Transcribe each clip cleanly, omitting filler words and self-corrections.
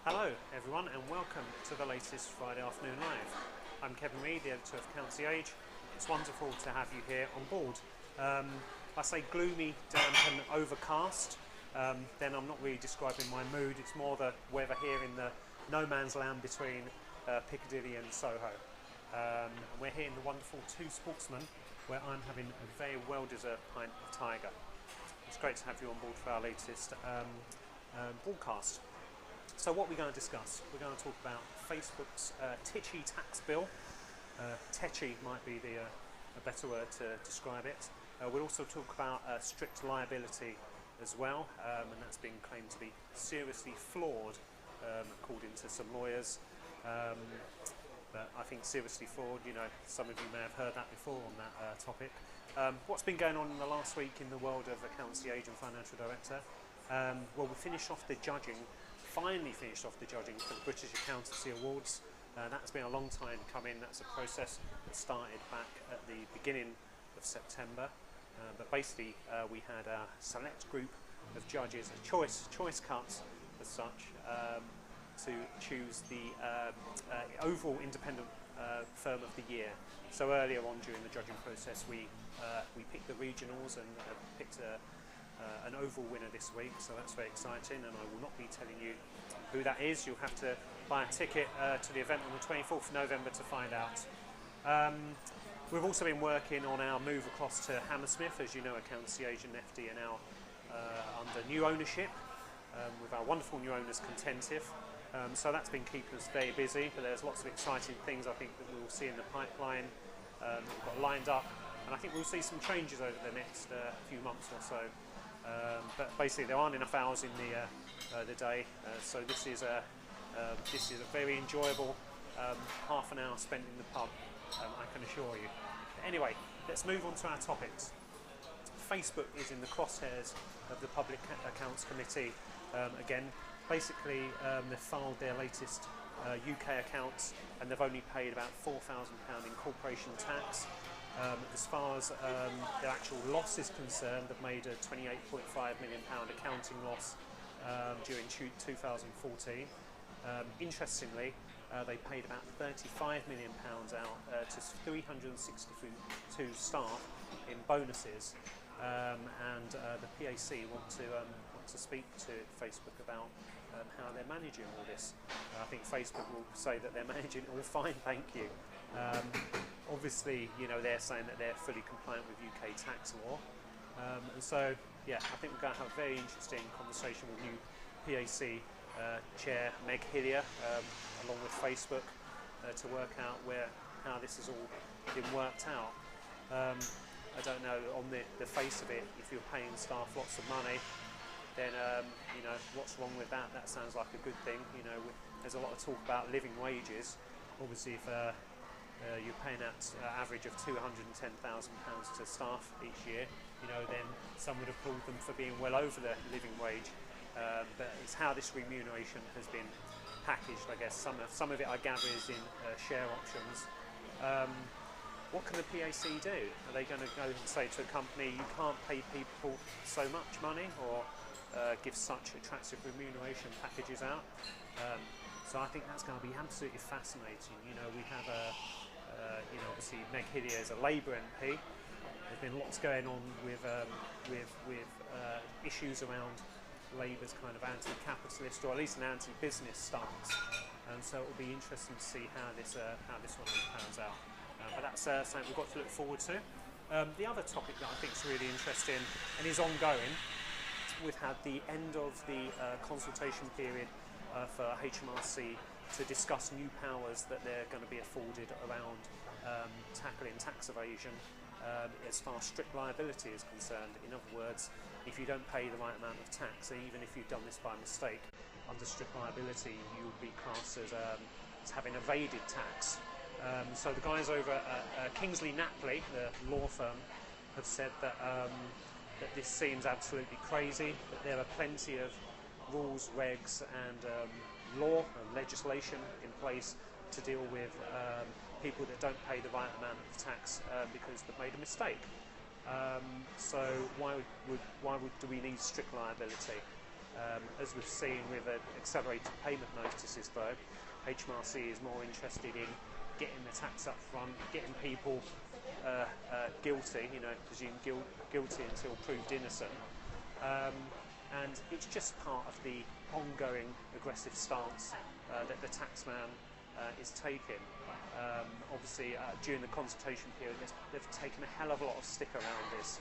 Hello everyone and welcome to the latest Friday Afternoon Live. I'm Kevin Reid, the editor of Accountancy Age. It's wonderful to have you here on board. I say gloomy, damp and overcast, then I'm not really describing my mood, it's more the weather here in the no man's land between Piccadilly and Soho. And we're here in the wonderful Two Sportsmen where I'm having a very well-deserved pint of Tiger. It's great to have you on board for our latest broadcast. So what we're going to discuss, we're going to talk about Facebook's titchy tax bill. Tetchy might be a better word to describe it. We'll also talk about strict liability as well, and that's been claimed to be seriously flawed according to some lawyers. But I think seriously flawed, you know, some of you may have heard that before on that topic. What's been going on in the last week in the world of Accountancy Age and Financial Director? Well, we finished off the judging. Finally finished off the judging for the British Accountancy Awards. That's been a long time coming. That's a process that started back at the beginning of September. But basically, we had a select group of judges, a choice cuts as such, to choose the overall independent firm of the year. So earlier on during the judging process, we picked the regionals and picked an overall winner this week, so that's very exciting, and I will not be telling you who that is. You'll have to buy a ticket to the event on the 24th of November to find out. We've also been working on our move across to Hammersmith. As you know, Accountancy Age and FD are now under new ownership with our wonderful new owners, Contentive. So that's been keeping us very busy, but there's lots of exciting things I think that we'll see in the pipeline that we've got lined up, and I think we'll see some changes over the next few months or so. But basically, there aren't enough hours in the day, so this is a very enjoyable half an hour spent in the pub, I can assure you. But anyway, let's move on to our topics. Facebook is in the crosshairs of the Public Accounts Committee again. Basically, they've filed their latest UK accounts, and they've only paid about £4,000 in corporation tax. As far as their actual loss is concerned, they've made a £28.5 million accounting loss during 2014. Interestingly, they paid about £35 million out to 362 staff in bonuses, and the PAC want to speak to Facebook about how they're managing all this. I think Facebook will say that they're managing it all fine, thank you. Obviously, you know, they're saying that they're fully compliant with UK tax law, and so yeah, I think we're going to have a very interesting conversation with new PAC chair Meg Hillier, along with Facebook, to work out how this has all been worked out. I don't know, on the face of it, if you're paying staff lots of money, then you know, what's wrong with that? That sounds like a good thing. You know, there's a lot of talk about living wages. Obviously, if you're paying out average of £210,000 to staff each year, you know, then some would applaud them for being well over the living wage. But it's how this remuneration has been packaged, I guess. Some of it, I gather, is in share options. What can the PAC do? Are they going to go and say to a company, you can't pay people so much money, or give such attractive remuneration packages out? So I think that's going to be absolutely fascinating. You know, we have you know, obviously Meg Hillier is a Labour MP. There's been lots going on with issues around Labour's kind of anti-capitalist, or at least an anti-business stance, and so it will be interesting to see how this one pans out. But that's something we've got to look forward to. The other topic that I think is really interesting and is ongoing, we've had the end of the consultation period for HMRC to discuss new powers that they're going to be afforded around tackling tax evasion as far as strict liability is concerned. In other words, if you don't pay the right amount of tax, even if you've done this by mistake, under strict liability you'll be classed as having evaded tax. So the guys over at Kingsley Napley, the law firm, have said that that this seems absolutely crazy, that there are plenty of rules, regs and law and legislation in place to deal with people that don't pay the right amount of tax because they've made a mistake. So why do we need strict liability? As we've seen with accelerated payment notices, though, HMRC is more interested in getting the tax up front, getting people guilty, presumed guilty until proved innocent. And it's just part of the ongoing aggressive stance that the taxman is taking. Obviously, during the consultation period, they've taken a hell of a lot of stick around this.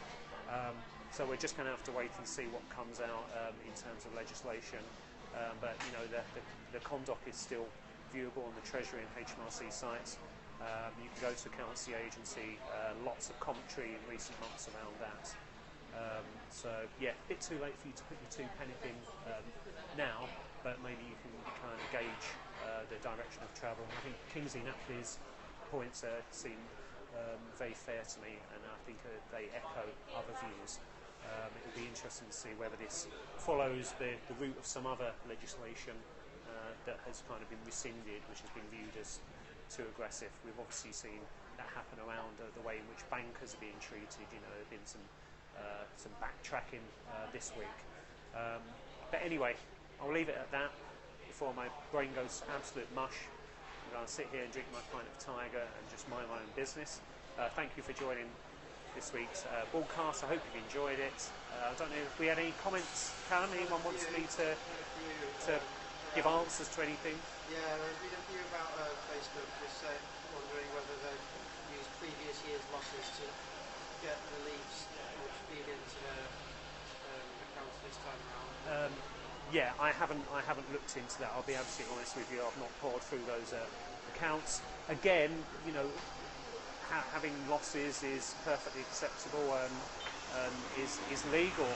So we're just going to have to wait and see what comes out in terms of legislation. But the conduct is still viewable on the Treasury and HMRC sites. You can go to accountancy agency. Lots of commentary in recent months around that. So yeah, a bit too late for you to put your £2 in now, but maybe you can kind of gauge the direction of travel. And I think Kingsley Napley's points seem very fair to me, and I think they echo other views. It will be interesting to see whether this follows the route of some other legislation that has kind of been rescinded, which has been viewed as too aggressive. We've obviously seen that happen around the way in which bankers are being treated. There have been some backtracking this week. But anyway, I'll leave it at that before my brain goes absolute mush. I'm going to sit here and drink my pint of Tiger and just mind my own business. Thank you for joining this week's broadcast. I hope you've enjoyed it. I don't know if we had any comments. Callum, anyone wants me to give answers to anything? Yeah, there's been a few about Facebook just wondering whether they've used previous year's losses to get reliefs or feed into their accounts this time around. Yeah, I haven't looked into that. I'll be absolutely honest with you. I've not poured through those accounts. Again, having losses is perfectly acceptable and is legal.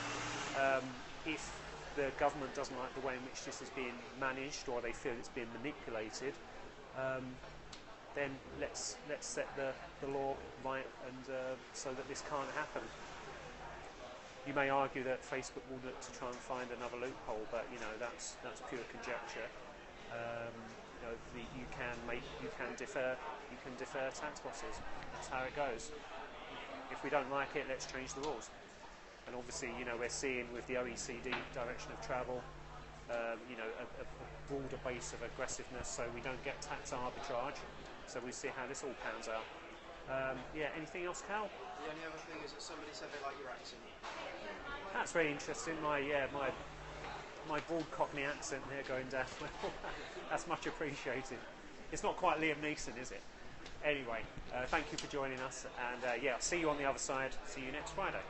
If the government doesn't like the way in which this is being managed, or they feel it's being manipulated, then let's set the law right, and so that this can't happen. You may argue that Facebook will look to try and find another loophole, but that's pure conjecture. You can defer tax losses. That's how it goes. If we don't like it, let's change the rules. And obviously, we're seeing with the OECD direction of travel, a broader base of aggressiveness, so we don't get tax arbitrage. So we see how this all pans out. Anything else, Cal? The only other thing is that somebody said they like your accent. That's very interesting. My broad Cockney accent there going down. That's much appreciated. It's not quite Liam Neeson, is it? Anyway, thank you for joining us, and I'll see you on the other side. See you next Friday.